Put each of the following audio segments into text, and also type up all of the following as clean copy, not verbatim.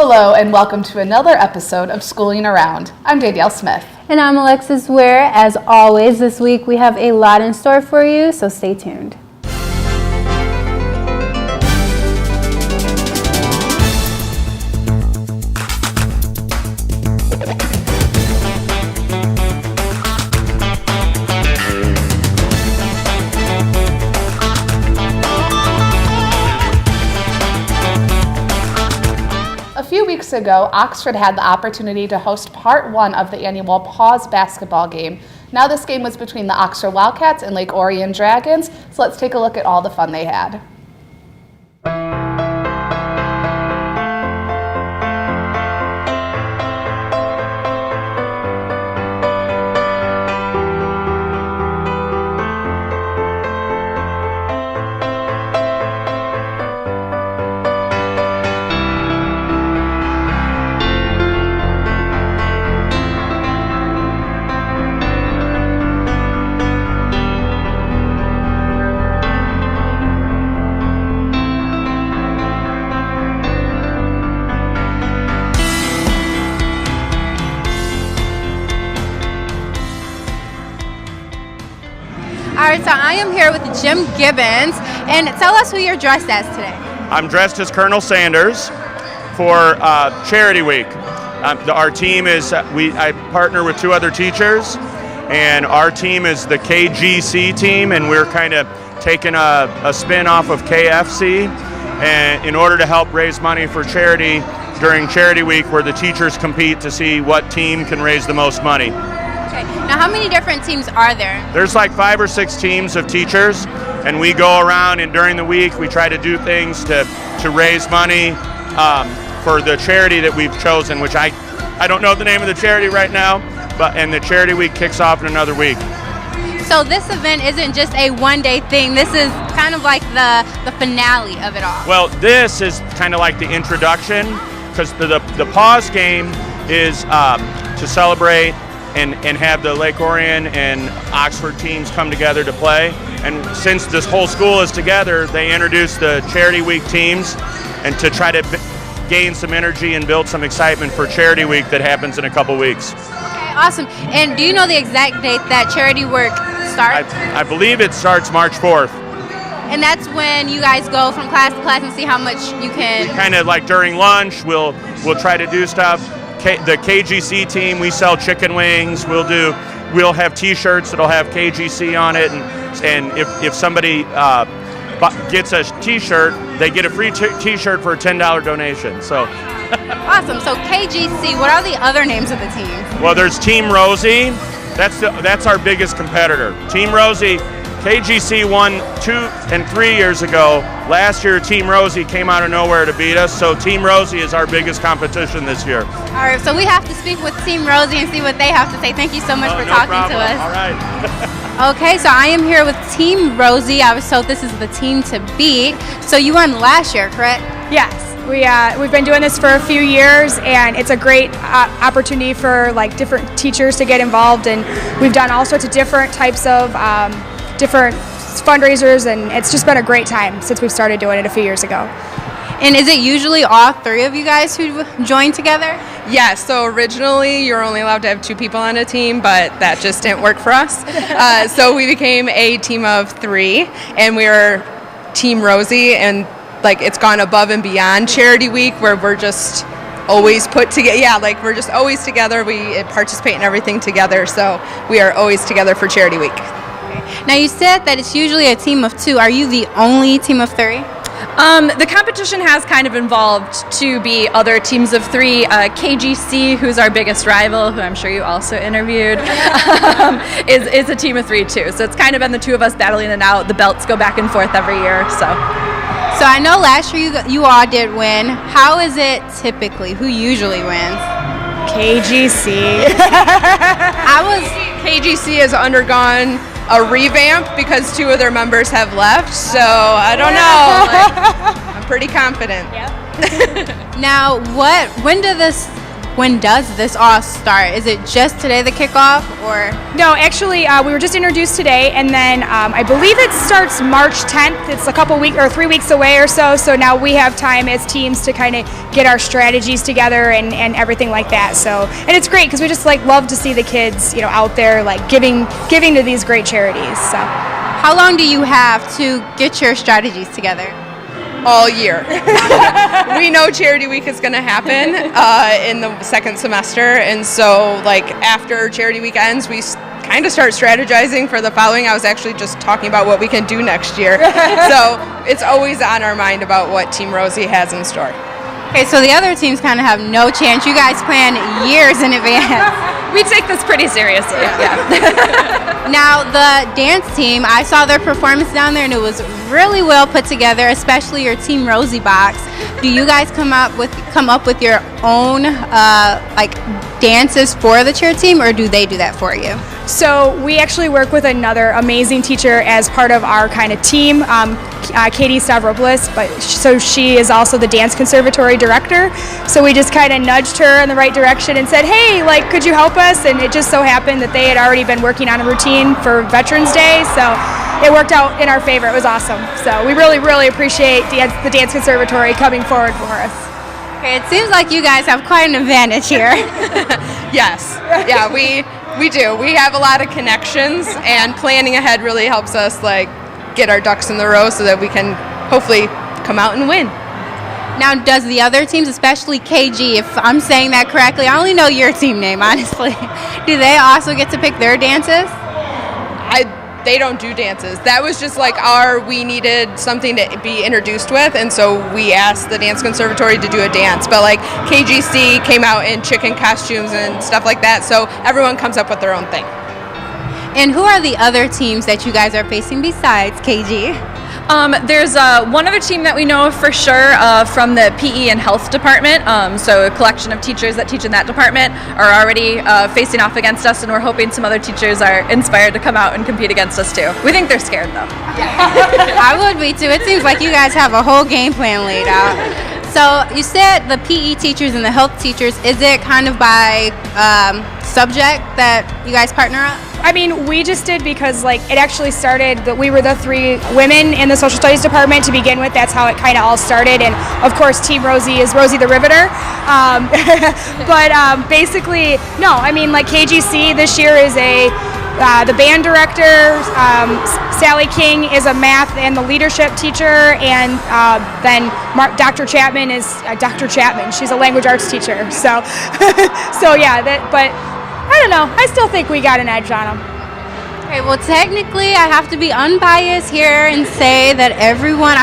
Hello and welcome to another episode of Schooling Around. I'm Danielle Smith. And I'm Alexis Ware. As always, this week we have a lot in store for you, so stay tuned. A few weeks ago, Oxford had the opportunity to host part one of the annual Paws basketball game. Now this game was between the Oxford Wildcats and Lake Orion Dragons, so let's take a look at all the fun they had. All right, so I am here with Jim Gibbons, and tell us who you're dressed as today. I'm dressed as Colonel Sanders for Charity Week. Our team is, I partner with two other teachers, and our team is the KGC team, and we're kind of taking a spin off of KFC and in order to help raise money for charity during Charity Week, where the teachers compete to see what team can raise the most money. Okay. Now, how many different teams are there? There's like 5 or 6 teams of teachers, and we go around, and during the week we try to do things to raise money for the charity that we've chosen, which I don't know the name of the charity right now, and the Charity Week kicks off in another week. So this event isn't just a one-day thing. This is kind of like the finale of it all. Well, this is kind of like the introduction, because the Paws game is to celebrate and have the Lake Orion and Oxford teams come together to play. And since this whole school is together, they introduced the Charity Week teams and to try to gain some energy and build some excitement for Charity Week that happens in a couple weeks. Okay, awesome. And do you know the exact date that charity work starts? I believe it starts March 4th. And that's when you guys go from class to class and see how much you can... Kind of like during lunch, we'll try to do stuff. The KGC team, we sell chicken wings. We'll have T-shirts that'll have KGC on it, and if somebody gets a T-shirt, they get a free T-shirt for a $10 donation. So awesome. So KGC, what are the other names of the teams? Well, there's Team Rosie. That's our biggest competitor. Team Rosie. KGC won 2 and 3 years ago. Last year, Team Rosie came out of nowhere to beat us, so Team Rosie is our biggest competition this year. All right, so we have to speak with Team Rosie and see what they have to say. Thank you so much for talking to us. All right. Okay, so I am here with Team Rosie. I was told this is the team to beat. So you won last year, correct? Yes. We've been doing this for a few years, and it's a great opportunity for like different teachers to get involved, and we've done all sorts of different types of different fundraisers, and it's just been a great time since we started doing it a few years ago. And is it usually all 3 of you guys who join together? Yes, so originally you were only allowed to have 2 people on a team, but that just didn't work for us. So we became a team of 3, and we were Team Rosie, and like it's gone above and beyond Charity Week, where we're just always put together. Yeah, like we're just always together. We participate in everything together, so we are always together for Charity Week. Now you said that it's usually a team of 2. Are you the only team of 3? The competition has kind of evolved to be other teams of 3. KGC, who's our biggest rival, who I'm sure you also interviewed, is a team of 3 too. So it's kind of been the 2 of us battling it out. The belts go back and forth every year. So I know last year you all did win. How is it typically? Who usually wins? KGC. KGC has undergone a revamp because 2 of their members have left, so I don't know. Like, I'm pretty confident. Now, when did this when does this all start? Is it just today the kickoff, or? No, actually, we were just introduced today, and then I believe it starts March 10th. It's a couple weeks or 3 weeks away or so. So now we have time as teams to kind of get our strategies together and everything like that. So, and it's great because we just like love to see the kids, out there like giving to these great charities. So, how long do you have to get your strategies together? All year. We know Charity Week is going to happen in the second semester, and so like after Charity Week ends, we kind of start strategizing for the following. I was actually just talking about what we can do next year. So it's always on our mind about what Team Rosie has in store. Okay, so the other teams kind of have no chance. You guys plan years in advance. We take this pretty seriously. Yeah. Now, the dance team, I saw their performance down there, and it was really well put together, especially your Team Rosie box. Do you guys come up with your own dances for the cheer team, or do they do that for you? So we actually work with another amazing teacher as part of our kind of team, Katie Stavropoulos, so she is also the dance conservatory director. So we just kind of nudged her in the right direction and said, hey, could you help us? And it just so happened that they had already been working on a routine for Veterans Day, so it worked out in our favor. It was awesome. So we really, really appreciate the dance conservatory coming forward for us. Okay, it seems like you guys have quite an advantage here. Yes. Yeah, we do. We have a lot of connections, and planning ahead really helps us get our ducks in the row so that we can hopefully come out and win. Now, does the other teams, especially KG, if I'm saying that correctly, I only know your team name, honestly, do they also get to pick their dances? They don't do dances. That was just we needed something to be introduced with, and so we asked the Dance Conservatory to do a dance. But KGC came out in chicken costumes and stuff like that, so everyone comes up with their own thing. And who are the other teams that you guys are facing besides KG? There's one other team that we know for sure from the PE and health department. So a collection of teachers that teach in that department are already facing off against us, and we're hoping some other teachers are inspired to come out and compete against us too. We think they're scared though. I would be too. It seems like you guys have a whole game plan laid out. So you said the PE teachers and the health teachers, is it kind of by subject that you guys partner up? I mean, we just did because it actually started that we were the 3 women in the social studies department to begin with. That's how it kind of all started. And of course, Team Rosie is Rosie the Riveter. But basically, no, I mean, KGC this year is the band director. Sally King is a math and the leadership teacher. And then Dr. Chapman is Dr. Chapman. She's a language arts teacher. So, yeah, but I don't know. I still think we got an edge on them. Okay, well, technically, I have to be unbiased here and say that I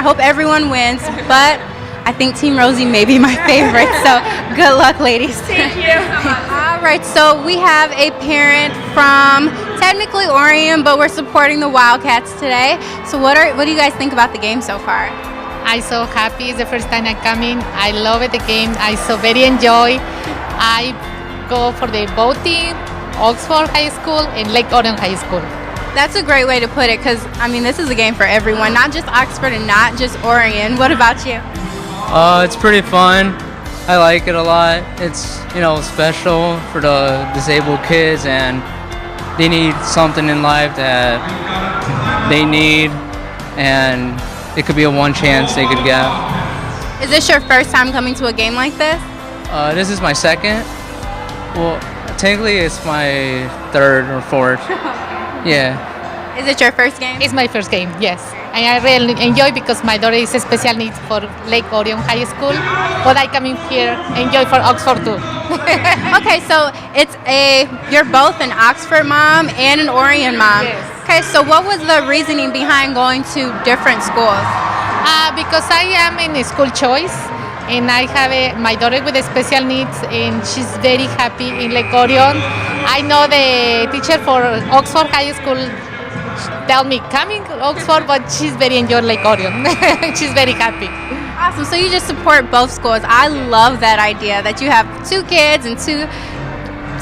hope everyone wins, but I think Team Rosie may be my favorite, so good luck, ladies. Thank you. All right, so we have a parent from technically Orion, but we're supporting the Wildcats today. So what do you guys think about the game so far? I'm so happy. It's the first time I'm coming. I love the game. I so very enjoy. I go for the both team, Oxford High School and Lake Orion High School. That's a great way to put it, because this is a game for everyone, not just Oxford and not just Orion. What about you? It's pretty fun. I like it a lot. It's special for the disabled kids, and they need something in life that they need, and it could be a one chance they could get. Is this your first time coming to a game like this? This is my second. Well, technically it's my 3rd or 4th. Yeah. Is it your first game? It's my first game, yes. And I really enjoy because my daughter is a special needs for Lake Orion High School, but I come in here enjoy for Oxford too. Okay, so you're both an Oxford mom and an Orion mom. Yes. Okay, so what was the reasoning behind going to different schools? Because I am in school choice, and I have my daughter with special needs, and she's very happy in Lake Orion. I know the teacher for Oxford High School tell me coming to Oxford, but she's very enjoy Lake Orion. She's very happy. Awesome. So you just support both schools. I love that idea that you have 2 kids and 2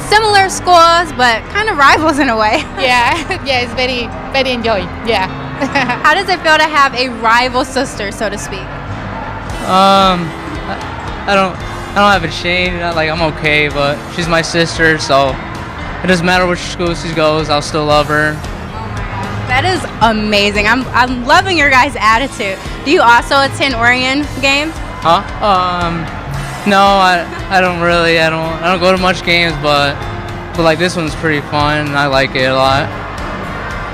similar schools, but kind of rivals in a way. Yeah, it's very, very enjoy. Yeah. How does it feel to have a rival sister, so to speak? I don't have a chain. I'm okay, but she's my sister, so it doesn't matter which school she goes, I'll still love her. That is amazing. I'm loving your guys' attitude. Do you also attend Orion games? Huh? No, I don't really. I don't go to much games, but like this one's pretty fun. I like it a lot.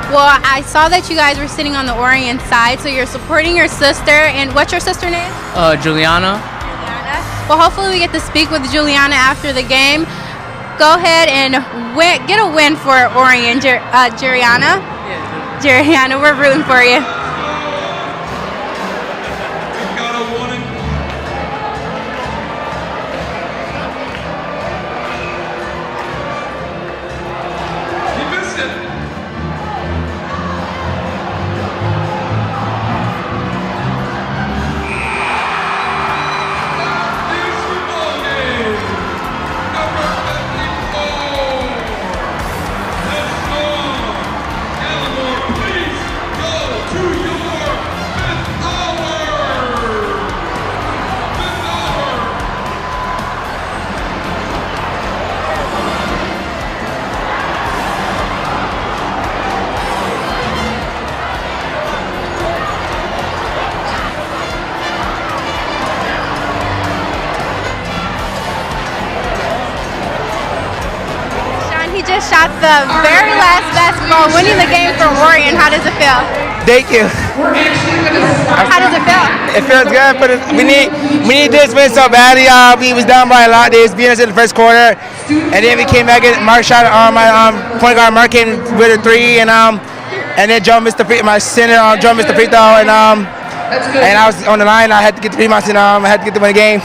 Well, I saw that you guys were sitting on the Orion side, so you're supporting your sister. And what's your sister name? Juliana. Well, hopefully we get to speak with Juliana after the game. Go ahead and get a win for Orion, Juliana. Juliana, we're rooting for you. Just shot the very last basketball, winning the game for Orion. How does it feel? Thank you. How does it feel? It feels good, but we need this win so badly. We was down by a lot. They was beating us in the first quarter, and then we came back. Mark shot my point guard. Mark came with a three, and then Joe missed the free. My center Joe missed the free throw, and I was on the line. I had to get the rebounds, and I had to get to win the game.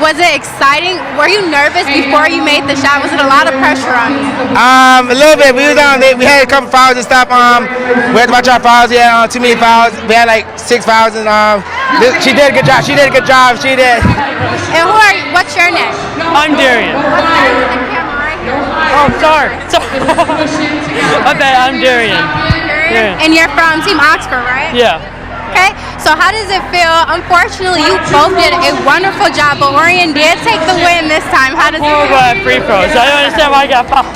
Was it exciting? Were you nervous before you made the shot? Was it a lot of pressure on you? A little bit. We had a couple fouls and stuff. We had to watch our fouls. We had too many fouls. We had like 6 fouls, and she did a good job. She did. And who are you? What's your name? I'm Darian. What's the camera right here? Oh, sorry. My bad. I'm Darian. Darian. And you're from Team Oxford, right? Yeah. Okay, so how does it feel? Unfortunately, you both did a wonderful job, but Orion did take the win this time. How does it feel? Free throws. I don't understand why I got fouled.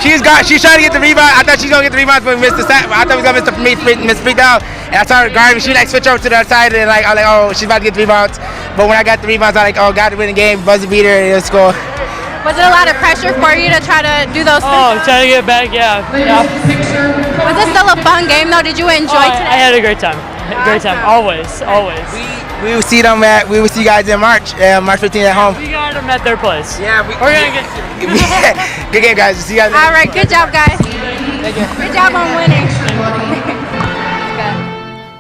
She's trying to get the rebound. I thought she was going to get the rebound, but we missed the set. I thought we was going to miss free throw. And I saw her guarding. She switched over to the other side, and I was like, oh, she's about to get the rebounds. But when I got the rebounds, I was like, oh, got to win the game. Buzzer beater, and it was cool. Was it a lot of pressure for you to try to do those things? Oh, trying to get back, yeah. Was it still a fun game, though? Did you enjoy today? I had a great time. Great time, always. We will see them we will see you guys in March 15th at home. We got them at their place. Yeah, we're gonna get. Good game, guys. See you guys. All right, good job, guys. Thank you. Good job on winning.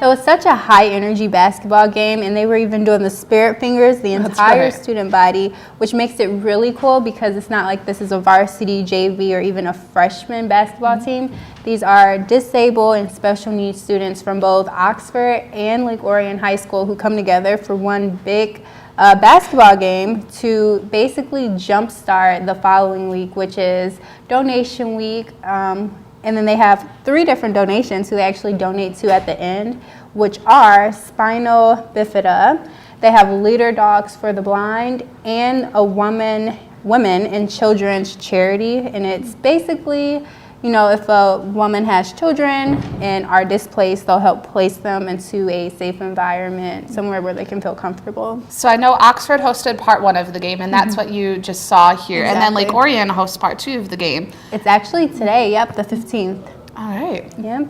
It was such a high energy basketball game, and they were even doing the spirit fingers, the entire student body, which makes it really cool because it's not like this is a varsity, JV, or even a freshman basketball team. These are disabled and special needs students from both Oxford and Lake Orion High School who come together for one big basketball game to basically jumpstart the following week, which is donation week. And then they have 3 different donations who they actually donate to at the end, which are spinal bifida. They have leader dogs for the blind and a women and children's charity. And it's basically, if a woman has children and are displaced, they'll help place them into a safe environment, somewhere where they can feel comfortable. So I know Oxford hosted part 1 of the game, and that's what you just saw here. Exactly. And then Lake Orion hosts part 2 of the game. It's actually today, the 15th. All right. Yeah.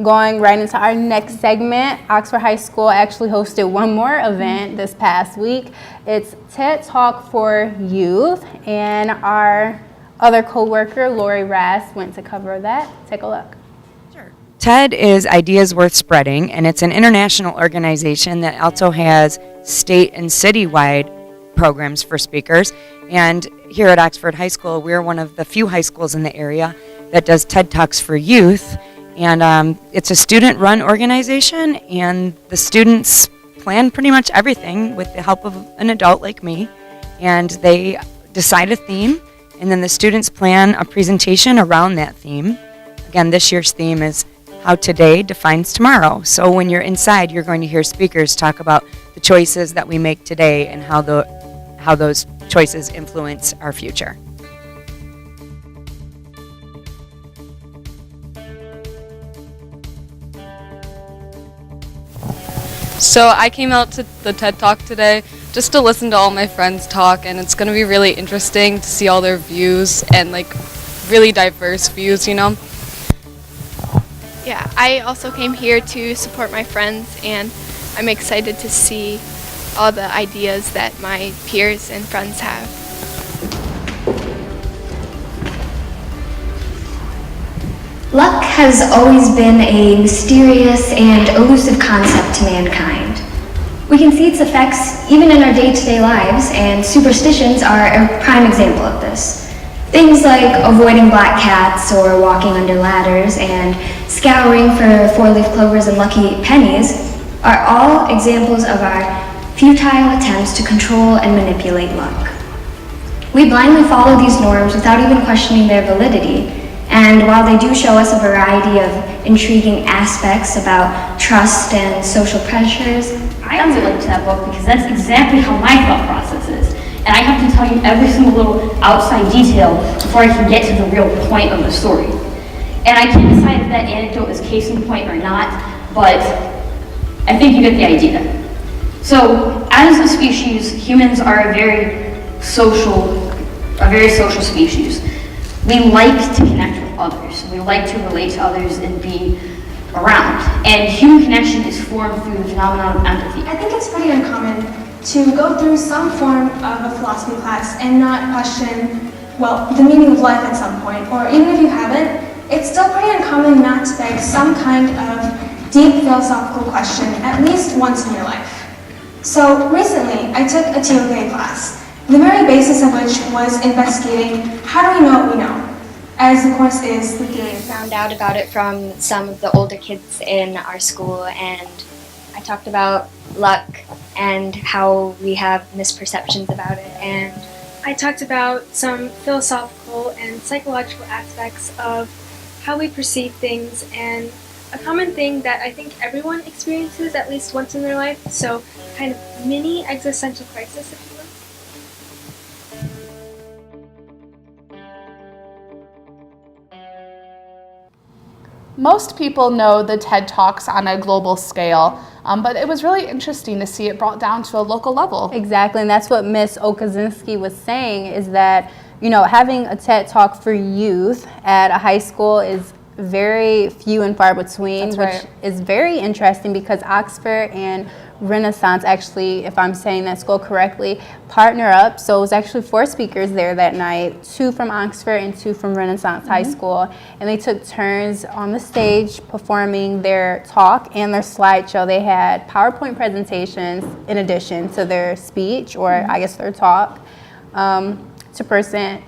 Going right into our next segment, Oxford High School actually hosted one more event this past week. It's TED Talk for Youth, and our other co-worker, Lori Rass, went to cover that. Take a look. TED is Ideas Worth Spreading, and it's an international organization that also has state and city-wide programs for speakers. And here at Oxford High School, we're one of the few high schools in the area that does TED Talks for Youth. And it's a student-run organization, and the students plan pretty much everything with the help of an adult like me. And they decide a theme, and then the students plan a presentation around that theme. Again, this year's theme is How Today Defines Tomorrow. So when you're inside, you're going to hear speakers talk about the the choices that we make today and how those choices influence our future. So I came out to the TED Talk today just to listen to all my friends talk, and it's going to be really interesting to see all their views and like really diverse views, you know? Yeah, I also came here to support my friends, and I'm excited to see all the ideas that my peers and friends have. Luck has always been a mysterious and elusive concept to mankind. We can see its effects even in our day-to-day lives, and superstitions are a prime example of this. Things like avoiding black cats or walking under ladders and scouring for four-leaf clovers and lucky pennies are all examples of our futile attempts to control and manipulate luck. We blindly follow these norms without even questioning their validity, and while they do show us a variety of intriguing aspects about trust and social pressures, I also liked that book because that's exactly how my thought process is. And I have to tell you every single little outside detail before I can get to the real point of the story. And I can't decide if that anecdote is case in point or not, but I think you get the idea. So, as a species, humans are a very social species. We like to connect with others. We like to relate to others and be around. And human connection is formed through the phenomenon of empathy. I think it's pretty uncommon to go through some form of a philosophy class and not question, well, the meaning of life at some point. Or even if you haven't, it's still pretty uncommon not to beg some kind of deep philosophical question at least once in your life. So recently, I took a TOK class, the very basis of which was investigating how do we know what we know, as the course is the theory. I found out about it from some of the older kids in our school, and I talked about luck and how we have misperceptions about it, and I talked about some philosophical and psychological aspects of how we perceive things, and a common thing that I think everyone experiences at least once in their life, so kind of mini existential crisis, if you will. Most people know the TED Talks on a global scale, but it was really interesting to see it brought down to a local level. Exactly, and that's what Miss Okazinski was saying, is that, you know, having a TED Talk for youth at a high school is very few and far between, which is very interesting because Oxford and Renaissance, actually, if I'm saying that school correctly, partner up. So it was actually 4 speakers there that night, 2 from Oxford and 2 from Renaissance High School. And they took turns on the stage performing their talk and their slideshow. They had PowerPoint presentations in addition to their speech, or I guess their talk, to present.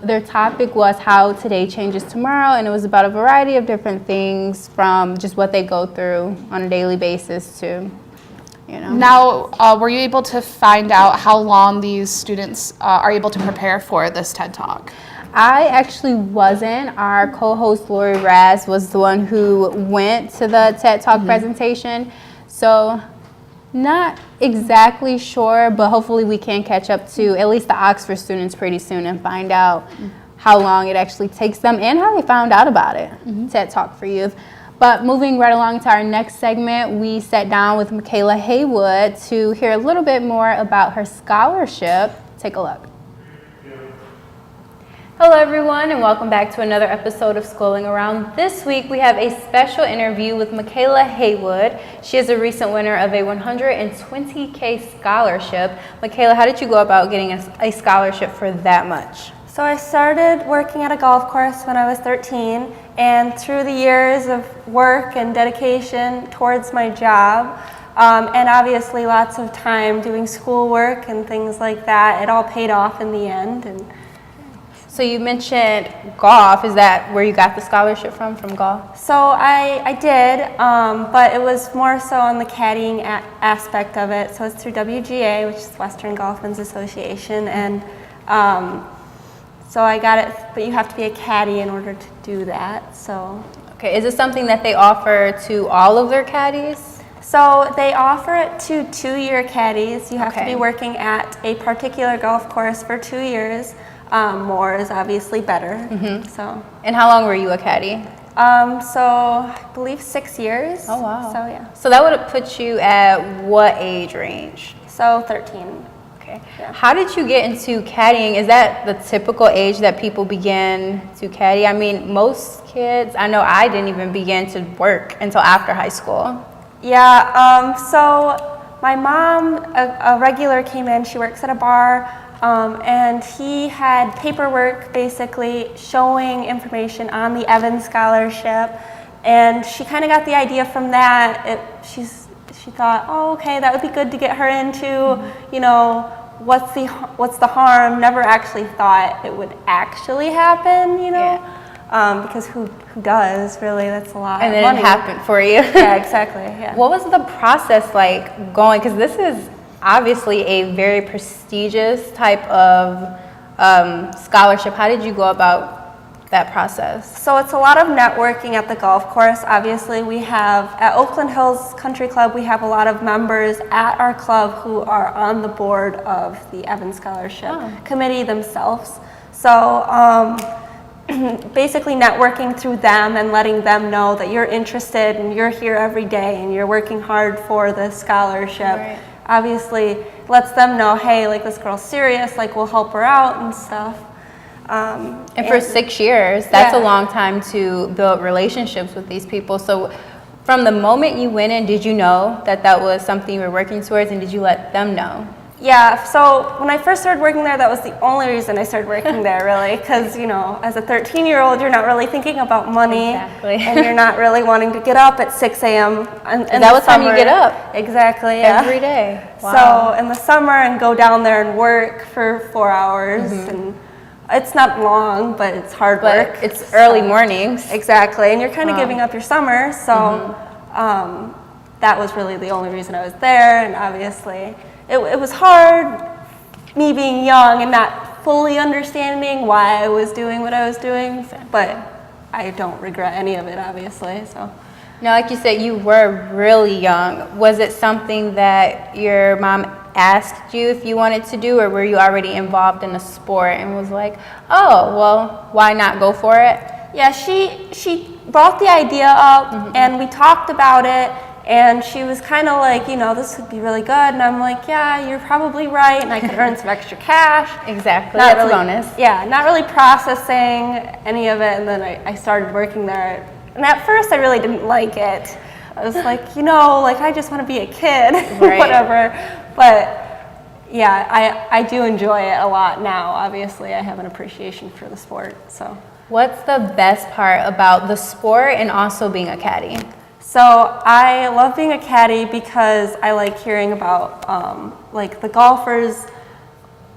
Their topic was how today changes tomorrow, and it was about a variety of different things, from just what they go through on a daily basis to, you know. Now, were you able to find out how long these students are able to prepare for this TED Talk? I actually wasn't. Our co-host Lori Raz was the one who went to the TED Talk presentation, so not exactly sure, but hopefully we can catch up to at least the Oxford students pretty soon and find out how long it actually takes them and how they found out about it, TED Talk for Youth. But moving right along to our next segment, we sat down with Makayla Haywood to hear a little bit more about her scholarship. Take a look. Hello everyone, and welcome back to another episode of Schooling Around. This week we have a special interview with Makayla Haywood. She is a recent winner of a $120K scholarship. Makayla, how did you go about getting a scholarship for that much? So I started working at a golf course when I was 13, and through the years of work and dedication towards my job, and obviously lots of time doing schoolwork and things like that, it all paid off in the end. And so you mentioned golf. Is that where you got the scholarship from golf? So I did, but it was more so on the caddying aspect of it. So it's through WGA, which is Western Golfmen's Association, and so I got it, but you have to be a caddy in order to do that. So okay, is it something that they offer to all of their caddies? So they offer it to 2-year caddies. You have to be working at a particular golf course for 2 years. More is obviously better. So. And how long were you a caddy? So I believe 6 years. Oh wow. So yeah. So that would have put you at what age range? So 13. Okay. Yeah. How did you get into caddying? Is that the typical age that people begin to caddy? I mean, most kids, I know I didn't even begin to work until after high school. Yeah, so my mom, a regular came in, she works at a bar, and he had paperwork basically showing information on the Evans Scholarship, and she kind of got the idea from that. She thought, oh, okay, that would be good to get her into, you know, what's the harm. Never actually thought it would actually happen, you know. Yeah. Because who does, really? That's a lot and of money. And then it happened for you. Yeah, exactly. Yeah. What was the process like going? Because this is obviously a very prestigious type of scholarship. How did you go about that process? So it's a lot of networking at the golf course. Obviously, we have, at Oakland Hills Country Club, we have a lot of members at our club who are on the board of the Evans Scholarship Committee themselves. So, basically networking through them and letting them know that you're interested and you're here every day and you're working hard for the scholarship. Obviously lets them know, hey, like this girl's serious, like we'll help her out and stuff. And for 6 years, that's a long time to build relationships with these people. So from the moment you went in, did you know that that was something you were working towards, and did you let them know? Yeah, so when I first started working there, that was the only reason I started working there, really, because, you know, as a 13-year-old, you're not really thinking about money, and you're not really wanting to get up at 6 a.m. Is that what time you get up? Exactly, yeah. Every day. Wow. So in the summer, and go down there and work for 4 hours, and it's not long, but it's hard work. It's early mornings. Exactly, and you're kind of giving up your summer, so that was really the only reason I was there, and obviously it was hard, me being young and not fully understanding why I was doing what I was doing, but I don't regret any of it, obviously. So. Now, like you said, you were really young. Was it something that your mom asked you if you wanted to do, or were you already involved in a sport and was like, oh, well, why not go for it? Yeah, she brought the idea up, and we talked about it. And she was kind of like, you know, this would be really good. And I'm like, yeah, you're probably right. And I could earn some extra cash. Exactly. That's really, a bonus. Yeah, not really processing any of it. And then I started working there. And at first, I really didn't like it. I was like, you know, like, I just want to be a kid, whatever. But yeah, I do enjoy it a lot now. Obviously, I have an appreciation for the sport. So, what's the best part about the sport and also being a caddy? So I love being a caddy because I like hearing about like the golfers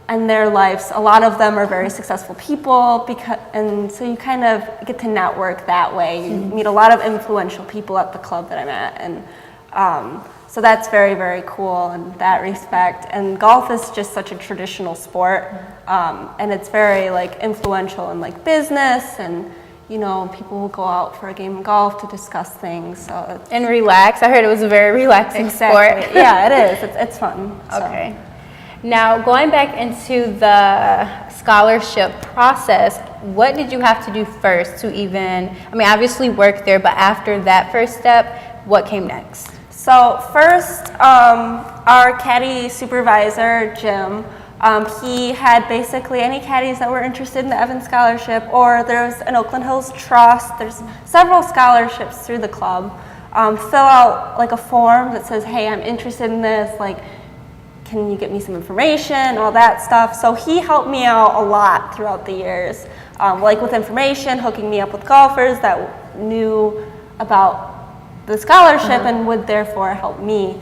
and their lives. A lot of them are very successful people, and so you kind of get to network that way. You meet a lot of influential people at the club that I'm at, and so that's very, very cool in that respect. And golf is just such a traditional sport, and it's very like influential in like business, and you know, people will go out for a game of golf to discuss things. So and relax. I heard it was a very relaxing sport. Yeah, it is. It's fun. Okay. So. Now, going back into the scholarship process, what did you have to do first to even, I mean, obviously work there, but after that first step, what came next? So first, our caddy supervisor, Jim, he had basically any caddies that were interested in the Evans Scholarship, or there's an Oakland Hills Trust. There's several scholarships through the club. Fill out like a form that says, hey, I'm interested in this, like, can you get me some information, all that stuff. So he helped me out a lot throughout the years, like with information, hooking me up with golfers that knew about the scholarship and would therefore help me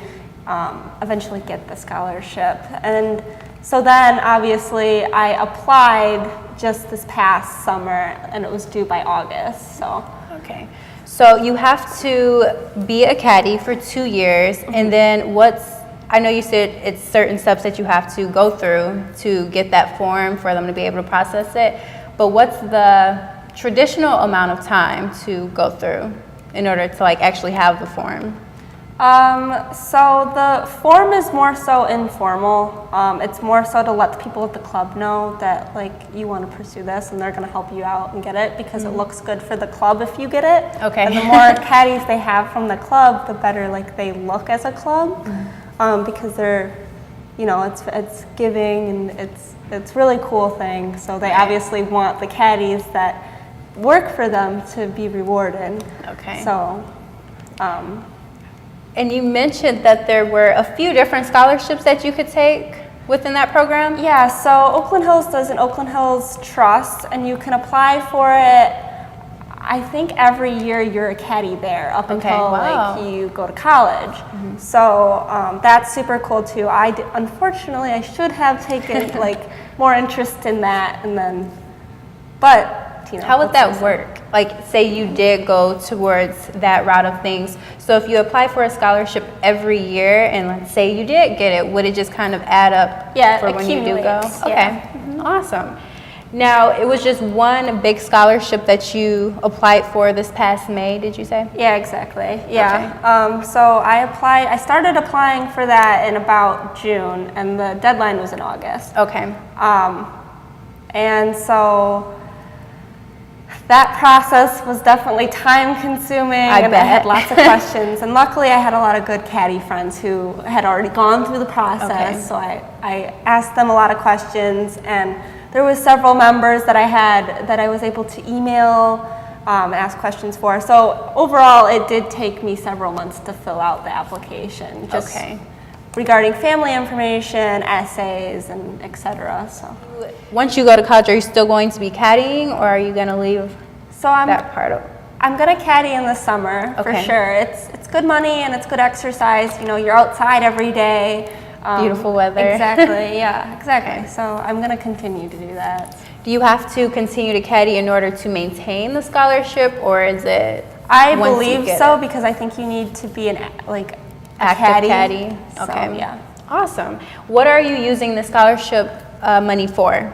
eventually get the scholarship. And so then, obviously, I applied just this past summer, and it was due by August. So. Okay. So you have to be a caddy for 2 years, and then I know you said it's certain steps that you have to go through to get that form for them to be able to process it, but what's the traditional amount of time to go through in order to like actually have the form? So the form is more so informal. It's more so to let the people at the club know that like you want to pursue this and they're going to help you out and get it because it looks good for the club if you get it. Okay. And the more caddies they have from the club, the better like they look as a club because they're, you know, it's giving and it's really cool thing. So they obviously want the caddies that work for them to be rewarded. Okay. So. And you mentioned that there were a few different scholarships that you could take within that program? Yeah, so Oakland Hills does an Oakland Hills Trust, and you can apply for it, I think every year you're a caddy there up until like you go to college. So that's super cool too. Unfortunately, I should have taken like more interest in that, and then, but you know. How would that work? Like, say you did go towards that route of things. So if you apply for a scholarship every year, and let's say you did get it, would it just kind of add up for when you do go? Yeah. Okay, awesome. Now, it was just one big scholarship that you applied for this past May, did you say? Yeah, exactly. Yeah. So I started applying for that in about June, and the deadline was in August. Okay. And so that process was definitely time consuming, and I had lots of questions. And luckily I had a lot of good caddy friends who had already gone through the process. So I asked them a lot of questions, and there was several members that I had that I was able to email and ask questions for. So overall it did take me several months to fill out the application. Just regarding family information, essays, and etc. So once you go to college, are you still going to be caddying, or are you going to leave that part of? I'm going to caddy in the summer for sure. It's good money and it's good exercise. You know, you're outside every day. Beautiful weather. Exactly. Yeah. Exactly. So I'm going to continue to do that. Do you have to continue to caddy in order to maintain the scholarship, or is it? I believe so, because I think you need to be an active caddy. Okay. So, yeah. Awesome. What are you using the scholarship money for?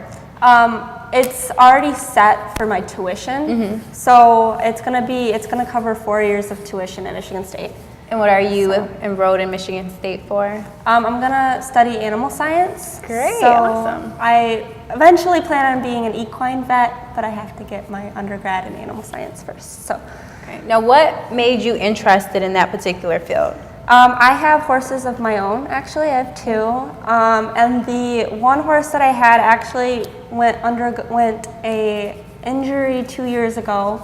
It's already set for my tuition, so it's gonna cover 4 years of tuition at Michigan State. And what are you enrolled in Michigan State for? I'm gonna study animal science. Great. So awesome. I eventually plan on being an equine vet, but I have to get my undergrad in animal science first. So. Okay. Now, what made you interested in that particular field? I have horses of my own, actually. I have two. And the one horse that I had actually underwent a injury 2 years ago.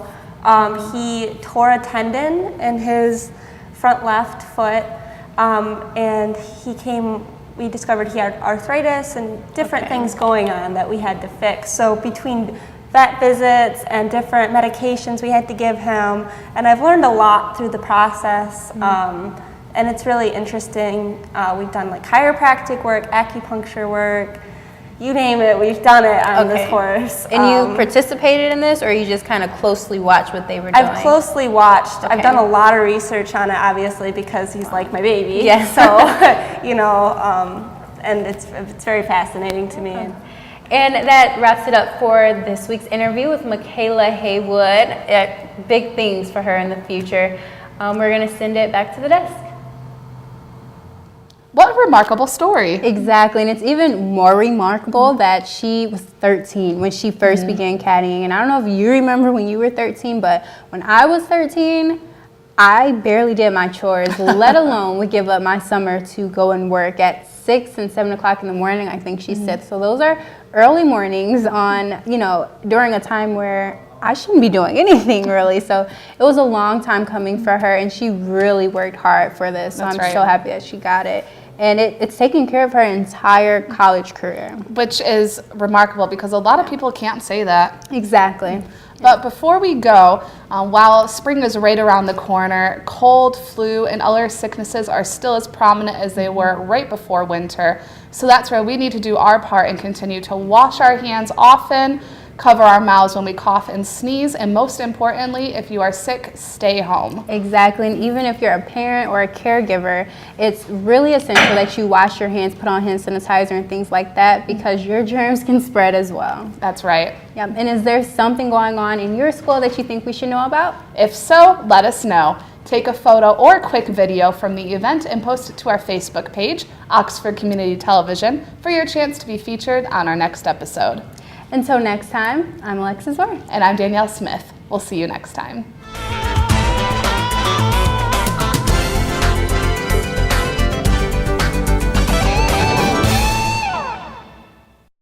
He tore a tendon in his front left foot, and we discovered he had arthritis and different things going on that we had to fix. So between vet visits and different medications we had to give him, and I've learned a lot through the process. And it's really interesting. We've done like chiropractic work, acupuncture work, you name it, we've done it on this horse. And you participated in this, or you just kind of closely watched what they were doing? I've closely watched. I've done a lot of research on it, obviously, because he's like my baby. Yes. So, you know, and it's very fascinating to me. And that wraps it up for this week's interview with Makayla Haywood. Big things for her in the future. We're going to send it back to the desk. What a remarkable story. Exactly, and it's even more remarkable that she was 13 when she first began caddying. And I don't know if you remember when you were 13, but when I was 13, I barely did my chores, let alone would give up my summer to go and work at 6 and 7 o'clock in the morning, I think she said. So those are early mornings on, you know, during a time where I shouldn't be doing anything really. So it was a long time coming for her, and she really worked hard for this. So I'm so happy that she got it. And it's taking care of her entire college career. Which is remarkable, because a lot of people can't say that. Exactly. But before we go, while spring is right around the corner, cold, flu, and other sicknesses are still as prominent as they were right before winter. So that's where we need to do our part and continue to wash our hands often, cover our mouths when we cough and sneeze, and most importantly, if you are sick, stay home. Exactly, and even if you're a parent or a caregiver, it's really essential that you wash your hands, put on hand sanitizer and things like that, because your germs can spread as well. That's right. Yep. And is there something going on in your school that you think we should know about? If so, let us know. Take a photo or quick video from the event and post it to our Facebook page, Oxford Community Television, for your chance to be featured on our next episode. Until next time, I'm Alexis Orr. And I'm Danielle Smith. We'll see you next time.